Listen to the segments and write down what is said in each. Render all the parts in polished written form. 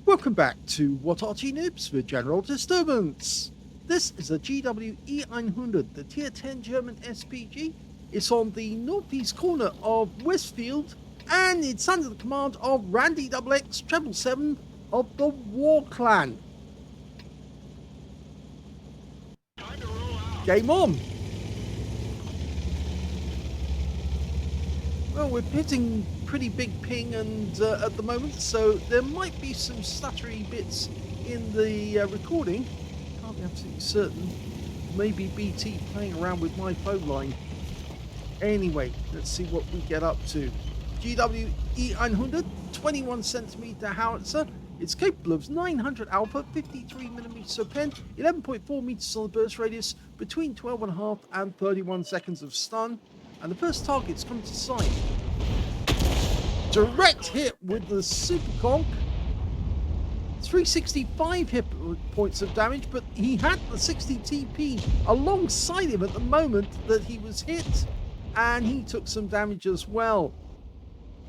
Welcome back to What Arty Noobs for General Disturbance. This is a GW E900, the Tier 10 German SPG. It's on the northeast corner of Westfield, and it's under the command of randyxx777 of the War Clan. Game on! Well, we're hitting pretty big ping and at the moment, so there might be some stuttery bits in the recording. Can't be absolutely certain. Maybe BT playing around with my phone line. Anyway, let's see what we get up to. GW E900, 21cm howitzer. It's capable of 900 alpha, 53mm per pen, 11.4 meters on the burst radius, between 12.5 and 31 seconds of stun. And the first target's come to sight. Direct hit with the Super Conk. 365 hit points of damage, but he had the 60 TP alongside him at the moment that he was hit, and he took some damage as well.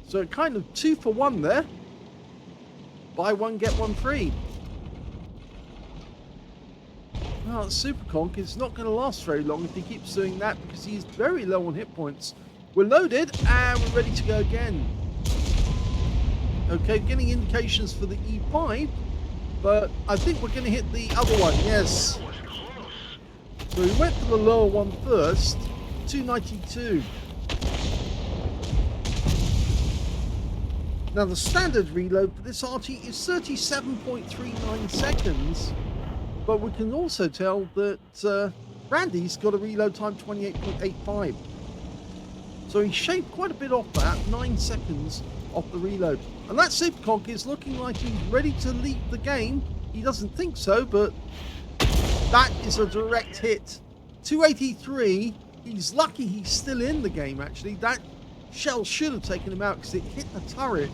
So kind of 2 for 1 there. Buy one, get one free. Well, Super Conk is not going to last very long if he keeps doing that, because he's very low on hit points. We're loaded and we're ready to go again. Okay, getting indications for the E5, but I think we're going to hit the other one, yes. So we went for the lower one first, 292. Now the standard reload for this Arty is 37.39 seconds. But we can also tell that Randy's got a reload time 28.85. So he shaved quite a bit off that, 9 seconds off the reload. And that Super Conk is looking like he's ready to leave the game. He doesn't think so, but that is a direct hit. 283, he's lucky he's still in the game actually. That shell should have taken him out because it hit the turret,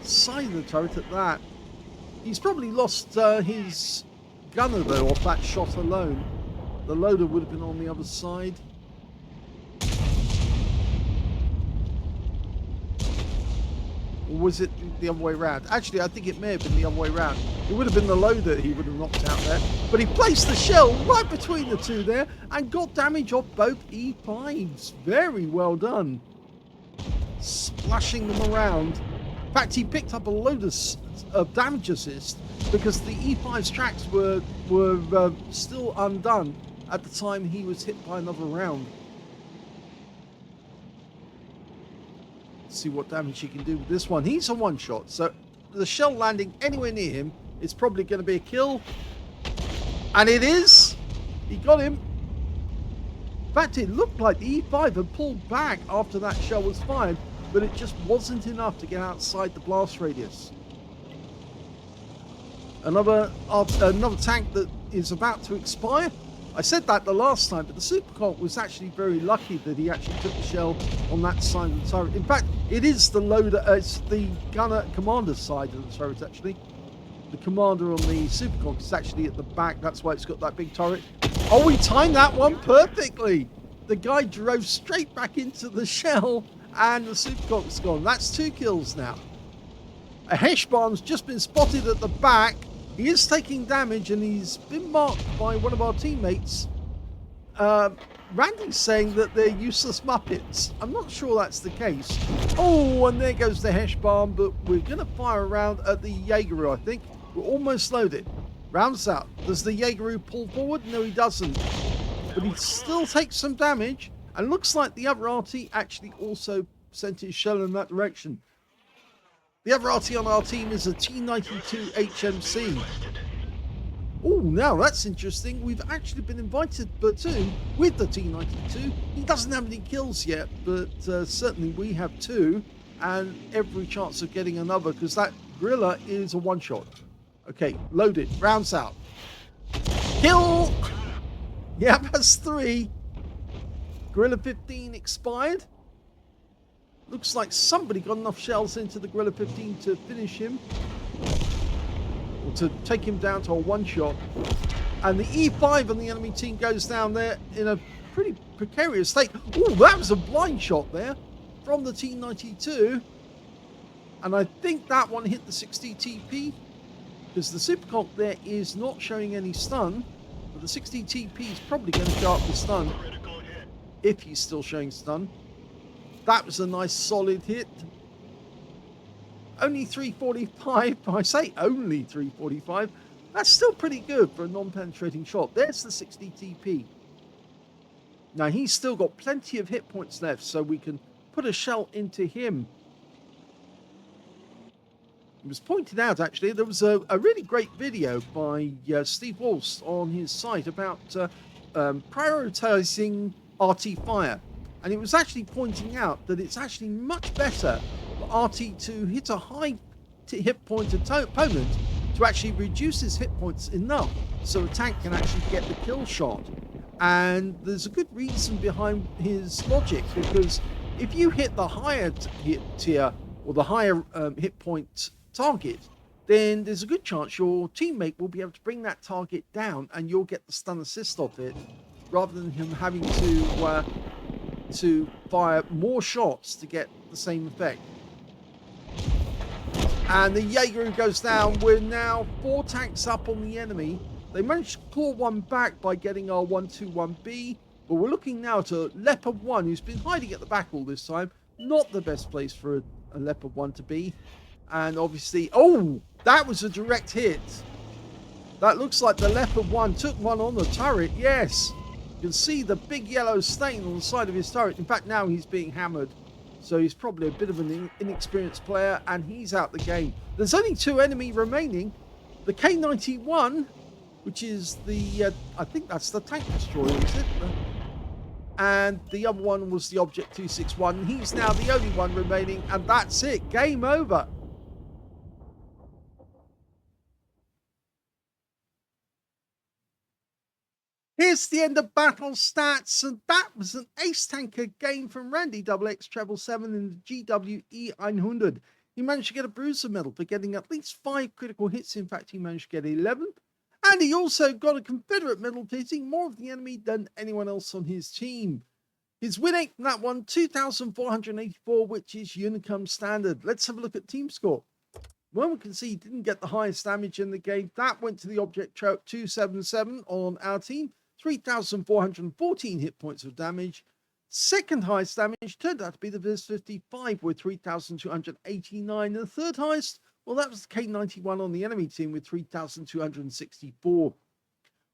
side of the turret at that. He's probably lost his gunner though off that shot alone. The loader would have been on the other side. Or was it the other way around? Actually, I think it may have been the other way around. It would have been the loader he would have knocked out there. But he placed the shell right between the two there and got damage off both E5s. Very well done. Splashing them around. In fact, he picked up a load of damage assist, because the E5's tracks were still undone at the time he was hit by another round. Let's see what damage he can do with this one. He's a one-shot, so the shell landing anywhere near him is probably going to be a kill. And it is! He got him. In fact, it looked like the E5 had pulled back after that shell was fired, but it just wasn't enough to get outside the blast radius. Another tank that is about to expire. I said that the last time, but the Super Conk was actually very lucky that he actually took the shell on that side of the turret. In fact, it is the loader, it's the gunner commander side of the turret actually. The commander on the Super Conk is actually at the back, that's why it's got that big turret. Oh, we timed that one perfectly! The guy drove straight back into the shell and the Super Conk's gone. That's 2 kills now. A Heshbomb's just been spotted at the back. He is taking damage and he's been marked by one of our teammates. Randy's saying that they're useless Muppets. I'm not sure that's the case. Oh, and there goes the Heshbomb, but we're going to fire around at the Jaegeru, I think. We're almost loaded. Rounds out. Does the Jaegeru pull forward? No, he doesn't. But he still takes some damage. And looks like the other Arty actually also sent his shell in that direction. The other Arty on our team is a T92 HMC. Oh, now that's interesting. We've actually been invited to platoon with the T92. He doesn't have any kills yet, but certainly we have 2, and every chance of getting another, because that Gorilla is a one-shot. Okay, loaded. Rounds out. Kill! Yeah, that's 3. Gorilla 15 expired. Looks like somebody got enough shells into the Gorilla 15 to finish him, or to take him down to a one-shot. And the E5 on the enemy team goes down there in a pretty precarious state. Oh, that was a blind shot there from the T92. And I think that one hit the 60 TP, because the Superconk there is not showing any stun. But the 60 TP is probably going to show up the stun, if he's still showing stun. That was a nice solid hit. Only 345. I say only 345. That's still pretty good for a non-penetrating shot. There's the 60 TP. Now he's still got plenty of hit points left, so we can put a shell into him. It was pointed out, actually, there was a really great video by Steve Walsh on his site about prioritizing Arty fire. And it was actually pointing out that it's actually much better for Arty to hit a high hit point opponent to actually reduce his hit points enough so a tank can actually get the kill shot. And there's a good reason behind his logic, because if you hit the higher hit tier or the higher hit point target, then there's a good chance your teammate will be able to bring that target down and you'll get the stun assist off it, rather than him having to fire more shots to get the same effect. And the Jaeger goes down. We're now 4 tanks up on the enemy. They managed to claw one back by getting our 121B, but we're looking now to Leopard 1, who's been hiding at the back all this time. Not the best place for a Leopard 1 to be. And obviously, oh, that was a direct hit. That looks like the Leopard 1 took one on the turret, yes. You can see the big yellow stain on the side of his turret. In fact, now he's being hammered. So he's probably a bit of an inexperienced player, and he's out the game. There's only 2 enemy remaining. The K91, which is the, I think that's the tank destroyer, is it? And the other one was the Object 261. He's now the only one remaining, and that's it. Game over. Here's the end of battle stats, and that was an ace tanker game from Randy XXX777 in the GWE 100. He managed to get a bruiser medal for getting at least 5 critical hits. In fact, he managed to get 11. And he also got a Confederate medal for hitting more of the enemy than anyone else on his team. His win rate from that one, 2,484, which is Unicum standard. Let's have a look at team score. Well, we can see he didn't get the highest damage in the game. That went to the Object 277 on our team. 3,414 hit points of damage. Second highest damage turned out to be the Viz55 with 3,289. And the third highest, well, that was the K91 on the enemy team with 3,264.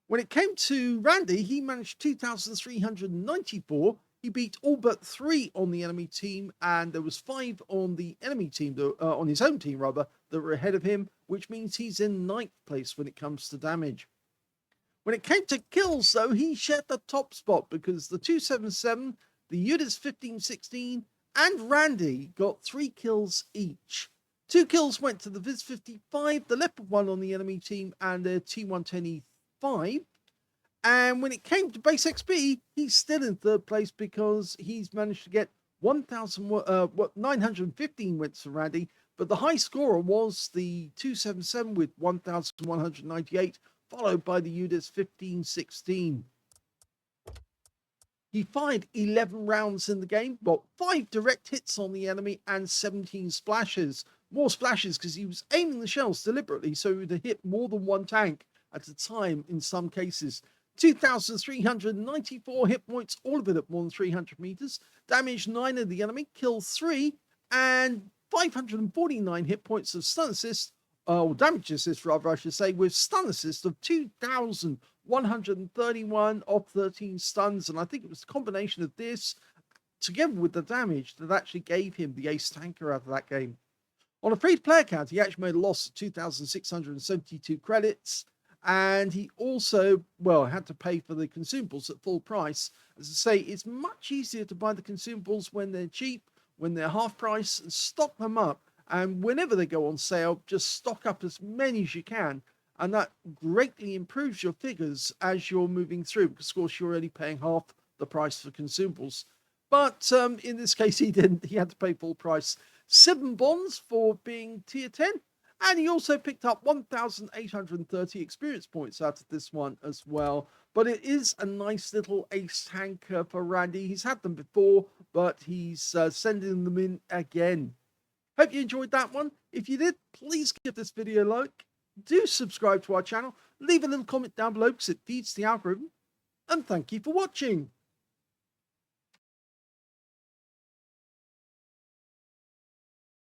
When it came to Randy, he managed 2,394. He beat all but 3 on the enemy team, and there was 5 on the enemy team, on his own team rather, that were ahead of him, which means he's in 9th place when it comes to damage. When it came to kills, though, he shared the top spot, because the 277, the UDIS 1516, and Randy got 3 kills each. 2 kills went to the Viz 55, the Leopard 1 on the enemy team, and the T110E5. And when it came to base XP, he's still in 3rd place, because he's managed to get 915 went to Randy, but the high scorer was the 277 with 1,198, followed by the UDIS 1516. He fired 11 rounds in the game, got 5 direct hits on the enemy and 17 splashes. More splashes because he was aiming the shells deliberately, so he would hit more than 1 tank at a time in some cases. 2,394 hit points, all of it at more than 300 meters. Damaged 9 of the enemy, killed 3, and 549 hit points of stun assist, or damage assist rather, I should say, with stun assist of 2,131 off 13 stuns. And I think it was a combination of this together with the damage that actually gave him the ace tanker out of that game. On a free-to-play account, he actually made a loss of 2,672 credits, and he also, well, had to pay for the consumables at full price. As I say, it's much easier to buy the consumables when they're cheap, when they're half price, and stock them up. And whenever they go on sale, just stock up as many as you can. And that greatly improves your figures as you're moving through, because of course you're only paying half the price for consumables. But in this case, he didn't. He had to pay full price. 7 bonds for being tier 10. And he also picked up 1,830 experience points out of this one as well. But it is a nice little ace tanker for Randy. He's had them before, but he's sending them in again. Hope you enjoyed that one. If you did, please give this video a like. Do subscribe to our channel. Leave a little comment down below because it feeds the algorithm. And thank you for watching.